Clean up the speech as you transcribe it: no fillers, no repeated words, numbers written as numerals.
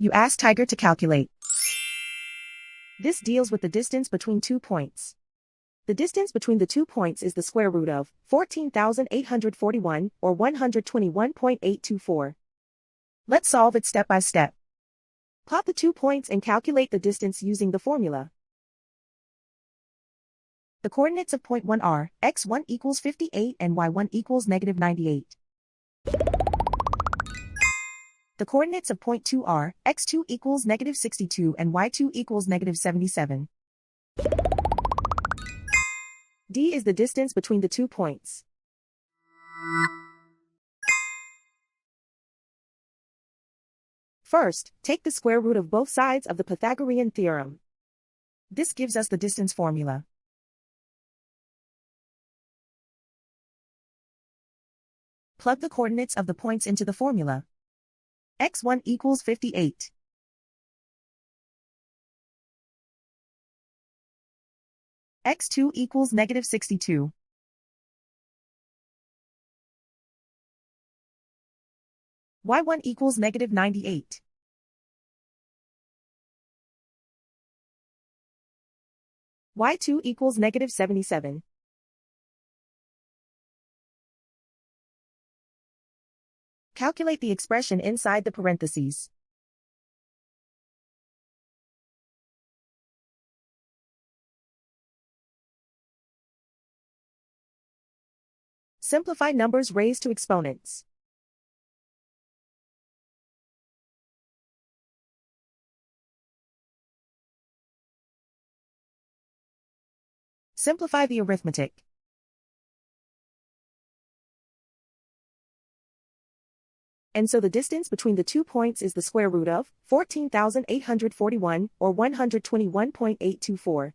You ask Tiger to calculate. This deals with the distance between 2 points. The distance between the 2 points is the square root of 14,841, or 121.824. Let's solve it step by step. Plot the 2 points and calculate the distance using the formula. The coordinates of point 1 are x1 equals 58 and y1 equals negative 98. The coordinates of point 2 are x2 equals negative 62 and y2 equals negative 77. D is the distance between the 2 points. First, take the square root of both sides of the Pythagorean theorem. This gives us the distance formula. Plug the coordinates of the points into the formula. x1 equals 58. x2 equals negative 62. y1 equals negative 98. y2 equals negative 77. Calculate the expression inside the parentheses. Simplify numbers raised to exponents. Simplify the arithmetic. And so the distance between the 2 points is the square root of 14,841, or 121.824.